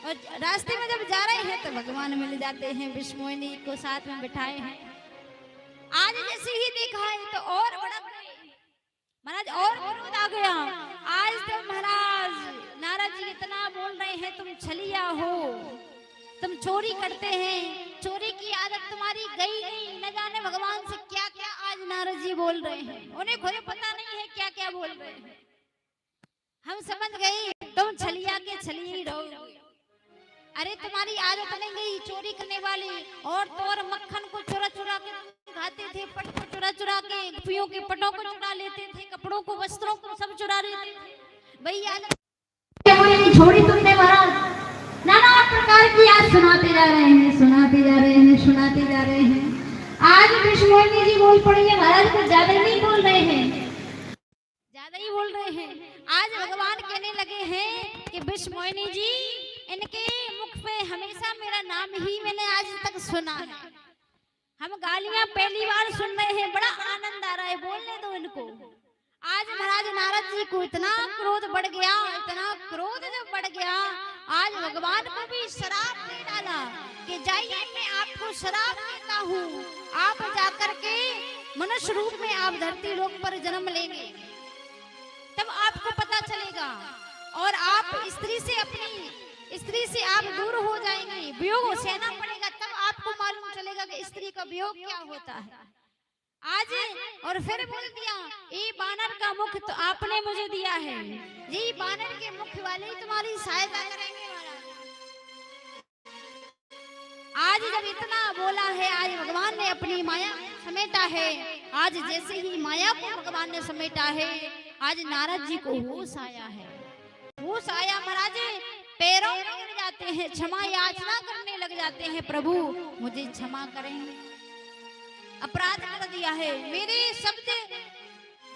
और रास्ते में जब जा रहे हैं तो भगवान मिल जाते हैं, विष्णुमोहिनी को साथ में बिठाए हैं। आज जैसे ही देखा है तो और बड़ा महाराज और क्रोध आ गया। आज तो महाराज नारद जी इतना बोल रहे हैं, तुम छलिया हो, तुम चोरी करते हैं, चोरी की आदत तुम्हारी गई नहीं। न जाने भगवान से क्या क्या आज नारद जी बोल रहे हैं, उन्हें खुद पता नहीं है क्या क्या बोल रहे हैं। हम समझ गए तुम छलिया के छलिए ही रहो। अरे तुम्हारी आदत नहीं गई चोरी करने वाली, और तो और मक्खन को चुरा चुरा के खाते थे, पट को चुरा चुरा के, गुफियों के पटों को चुरा लेते थे, कपड़ों को वस्त्रों को सब चुरा लेते थे। भाई आदत छोड़ी तुमने महाराज। नाना प्रकार की आज सुनाते जा रहे हैं, सुनाते जा रहे हैं, सुनाते जा रहे हैं। आज विष्णुमोहिनी जी बोल पड़ी है महाराज, कुछ ज्यादा ही नहीं बोल रहे हैं, ज्यादा ही बोल रहे हैं। आज भगवान कहने लगे हैं कि विष्णुमोहिनी जी, इनके मुख पे हमेशा मेरा नाम ही मैंने आज तक सुना है, हम गालियां पहली बार सुन रहे हैं, बड़ा आनंद आ रहा है, बोलने दो इनको। आज महाराज नारद जी को इतना क्रोध बढ़ गया, इतना क्रोध जब बढ़ गया, आज भगवान को भी श्राप दे डाला कि जाइए मैं आपको श्राप देता हूँ, आप जाकर के मनुष्य रूप में आप धरती लोक पर जन्म लेंगे, तब आपको पता चलेगा, और आप स्त्री से आप दूर हो जाएंगे, वियोग सहना पड़ेगा, तब आपको मालूम चलेगा कि स्त्री का वियोग क्या होता है। आज और फिर बोल दिया, ये बानर का मुख तो आपने मुझे दिया है, ये बानर के मुख वाले ही तुम्हारी सहायता करेंगे महाराज। आज जब इतना बोला है, आज भगवान ने अपनी माया समेटा है। आज जैसे ही माया को भगवान ने समेटा है, आज नारद जी को होश आया है, होश आया महाराज, पैरों में गिर जाते हैं, क्षमा याचना करने लग जाते हैं, प्रभु मुझे क्षमा करें, अपराध कर दिया है, मेरे शब्द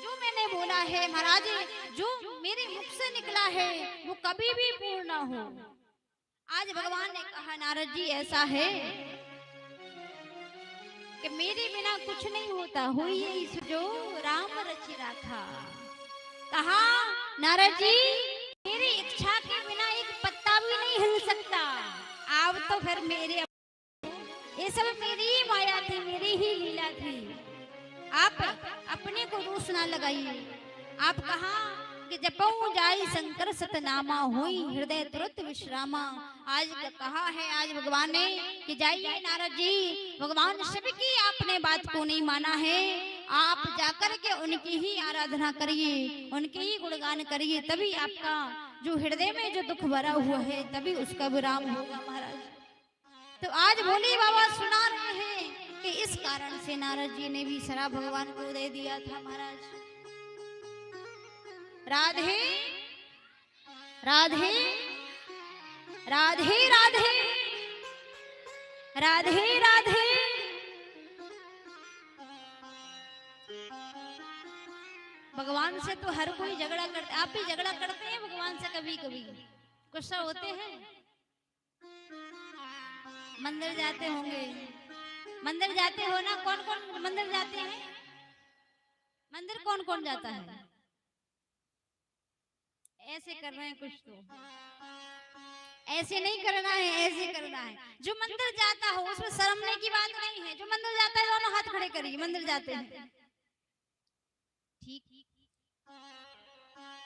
जो मैंने बोला है महाराज, जो मेरे मुख से निकला है वो कभी भी पूर्ण ना हो। आज भगवान ने कहा नारद जी ऐसा है कि मेरे बिना कुछ नहीं होता, हुई जो राम रचि राखा। कहा नारद जी मेरी इच्छा के बिना एक पत्ता भी नहीं हिल सकता, आप तो फिर मेरे, ये सब मेरी ही माया थी, मेरी ही लीला थी, आप अपने को दोष ना लगाइए। आप कहा कि जपऊं जाई शंकर सतनामा, होई हृदय तुरंत विश्रामा। आज कहा है आज भगवान ने कि जाइए नारद जी, भगवान शिव की आपने बात को नहीं माना है, आप जाकर के उनकी ही आराधना करिए, उनके ही गुणगान करिए, तभी आपका जो हृदय में जो दुख भरा हुआ है तभी उसका विराम होगा महाराज। तो आज भोले बाबा सुना रहे हैं कि इस कारण से नारद जी ने भी श्राप भगवान को दे दिया था महाराज। राधे राधे राधे राधे राधे राधे। भगवान से तो हर कोई झगड़ा करते, आप भी झगड़ा करते हैं भगवान से, कभी कभी गुस्सा होते हैं। मंदिर जाते होंगे, मंदिर जाते हो ना, कौन कौन मंदिर जाते हैं? मंदिर कौन कौन जाता है? ऐसे कर रहे हैं कुछ, तो ऐसे नहीं करना है, ऐसे करना है। जो मंदिर जाता हो उसमें शर्मने की बात नहीं है, जो मंदिर जाता है दोनों हाथ खड़े करिए, मंदिर जाते हैं ठीक।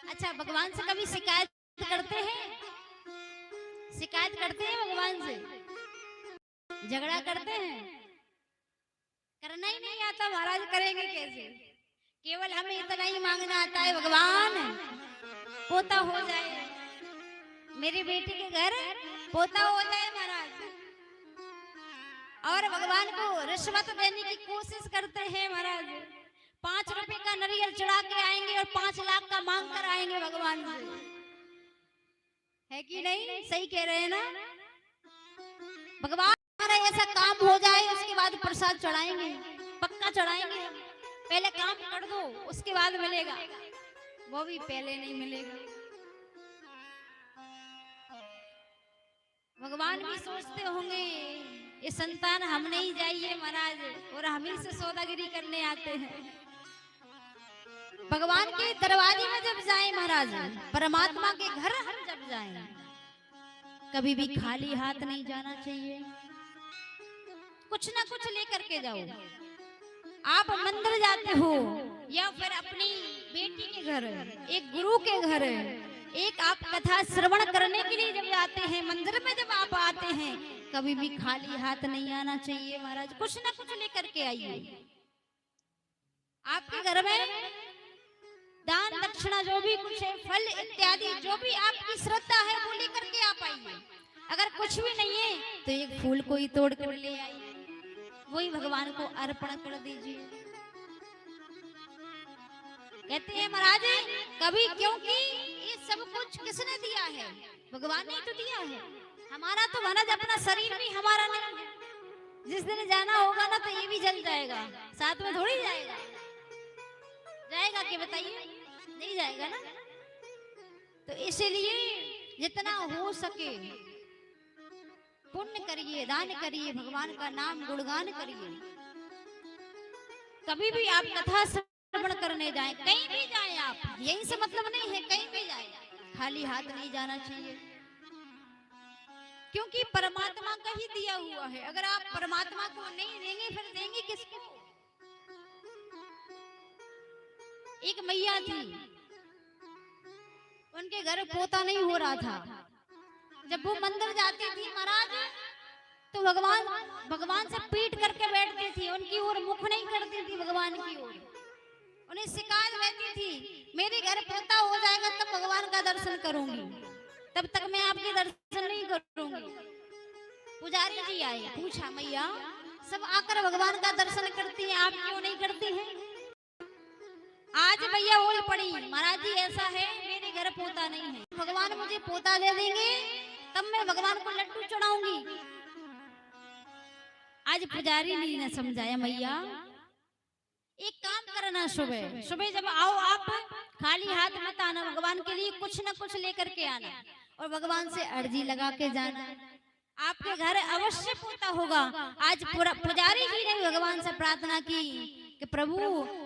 अच्छा भगवान से कभी शिकायत करते हैं? शिकायत करते हैं भगवान से, झगड़ा करते हैं? करना ही नहीं आता महाराज, करेंगे कैसे? केवल हमें इतना ही मांगना आता है, भगवान पोता हो जाए, मेरी बेटी के घर पोता हो जाए महाराज। और भगवान को रिश्वत देने की कोशिश करते हैं महाराज, 5 रुपए का नारियल चढ़ा के आएंगे और 5 लाख का मांग कर आएंगे भगवान से, है कि नहीं? सही कह रहे हैं ना? भगवान हमारा ऐसा काम हो जाए उसके बाद प्रसाद चढ़ाएंगे, पक्का चढ़ाएंगे। पहले काम कर दो उसके बाद मिलेगा, वो भी पहले नहीं मिलेगा। भगवान भी सोचते होंगे ये संतान हम नहीं जाइए महाराज, और हम ही से सौदागिरी करने आते हैं। भगवान के दरवाजे में जब जाए महाराज, परमात्मा के घर हम जब जाए, कभी भी खाली हाथ नहीं जाना चाहिए, कुछ ना कुछ लेकर के जाओ। आप मंदिर जाते हो या फिर अपनी बेटी के घर, एक गुरु के घर, एक आप कथा श्रवण करने के लिए जब जाते हैं, मंदिर में जब आप आते हैं, कभी भी खाली हाथ नहीं आना चाहिए महाराज, कुछ ना कुछ लेकर के आइए। आपके घर में दान दक्षिणा जो भी कुछ है, फल इत्यादि जो भी आपकी श्रद्धा है वो लेकर के आप आइए। अगर कुछ भी नहीं है तो एक फूल को ही तोड़ कर ले आइए, वही भगवान को अर्पण कर दीजिए। कहते हैं महाराज कभी, क्योंकि ये सब कुछ किसने दिया है? भगवान ने तो दिया है। हमारा तो महाराज अपना शरीर भी हमारा नहीं है, जिस दिन जाना होगा ना तो ये भी जल जाएगा, साथ में थोड़ी जाएगा। जाएगा कि बताइए? नहीं जाएगा ना। तो इसलिए जितना हो सके पुण्य करिए, दान करिए, भगवान का नाम गुणगान करिए। कभी भी आप कथा श्रवण करने जाएं, कहीं भी जाएं आप, यही से मतलब नहीं है, कहीं भी जाएं खाली हाथ नहीं जाना चाहिए, क्योंकि परमात्मा का ही दिया हुआ है। अगर आप परमात्मा को नहीं देंगे फिर देंगे किसको? एक मैया थी, उनके घर पोता नहीं हो रहा था। जब वो मंदिर जाती थी महाराज तो भगवान से पीट करके बैठती थी, उनकी ओर मुख नहीं करती थी भगवान की ओर। उन्हें शिकायत रहती थी मेरे घर पोता हो जाएगा तब भगवान का दर्शन करूंगी, तब तक मैं आपके दर्शन नहीं करूंगी। पुजारी जी आए, पूछा मैया सब आकर भगवान का दर्शन करती हैं, आप क्यों नहीं करती हैं? आज भैया बोल पड़ी महाराज जी ऐसा है मेरे घर पोता नहीं है, भगवान मुझे पोता दे देंगे तब मैं भगवान को लड्डू चढ़ाऊंगी। आज पुजारी ने ना समझाया मैया एक काम करना, सुबह सुबह जब आओ आप खाली हाथ मत आना, भगवान के लिए कुछ न कुछ लेकर के आना और भगवान से अर्जी लगा के जाना, आपके घर अवश्य पोता होगा। आज पुजारी जी ने भगवान से प्रार्थना की कि प्रभु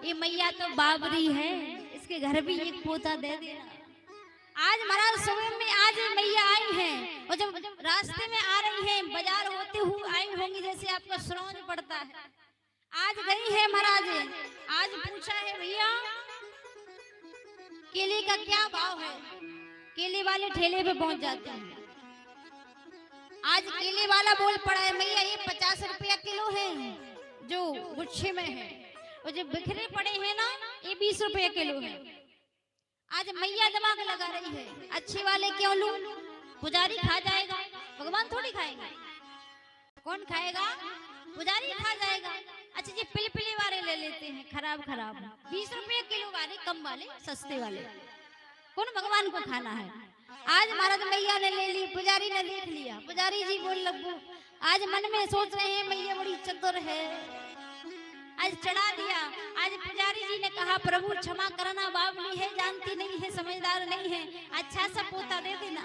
ये मैया तो बाबरी है, इसके घर भी एक पोता दे देना। आज महाराज सुबह में आज मैया आई हैं और जब रास्ते में आ रही हैं, बाजार होते हुए आई होंगी, जैसे आपका श्रवण पड़ता है, आज गई है महाराज, आज पूछा है भैया केले का क्या भाव है? केले वाले ठेले पे पहुंच जाते हैं। आज केले वाला बोल पड़ा है मैया ये 50 रुपया किलो है जो गुच्छे में है, और जो बिखरे पड़े हैं ना ये 20 रुपये किलो है। आज मैया दिमाग लगा रही है अच्छे वाले क्यों लूं, पुजारी खा जाएगा, भगवान थोड़ी खाएगा। कौन खाएगा? पुजारी खा जाएगा। अच्छा जी पिलपिले वाले ले लेते हैं, खराब 20 रुपये किलो वाले, कम वाले, सस्ते वाले, कौन भगवान को खाना है? आज महाराज मैया ने ले ली, पुजारी ने देख लिया, पुजारी जी बोल लगू आज मन में सोच रहे हैं मैया बड़ी चतुर है, आज चढ़ा दिया। आज पुजारी जी ने कहा प्रभु क्षमा करना, बावली है, जानती नहीं है, समझदार नहीं है, अच्छा सा पोता दे देना।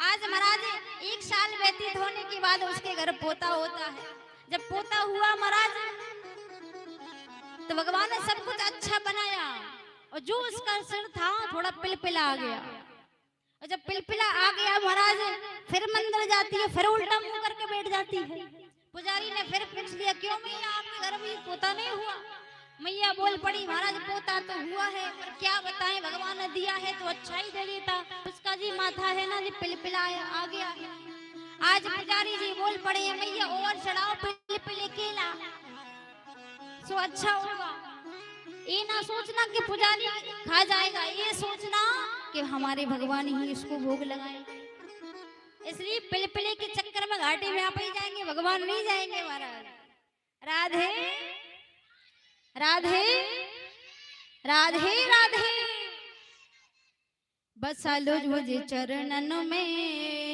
आज महाराज 1 साल व्यतीत होने के बाद उसके घर पोता होता है। जब पोता हुआ महाराज तो भगवान ने सब कुछ अच्छा बनाया और जो उसका सिर था थोड़ा पिलपिला आ गया, और जब पिलपिला आ गया महाराज फिर मंदिर जाती है, फिर उल्टा मुंह करके बैठ जाती है। पुजारी ने फिर पूछ लिया क्यों मैया आपके घर में पोता नहीं हुआ? मैया बोल पड़ी महाराज पोता तो हुआ है पर क्या बताएं, भगवान ने दिया है तो अच्छा ही दे देता, उसका जी माथा है ना जी पिलपिला आ गया। आज पुजारी जी बोल पड़े मैया और चढ़ाओ पिलपिले केला सो अच्छा होगा। ये ना सोचना कि पुजारी खा जाएगा, ये सोचना कि हमारे भगवान ही इसको भोग लगाएंगे। इसलिए पिलपिले के चक्कर में घाटी में आप ही जाएंगे, भगवान नहीं जाएंगे महाराज। राधे राधे राधे राधे बसा लो मुझे चरणन में।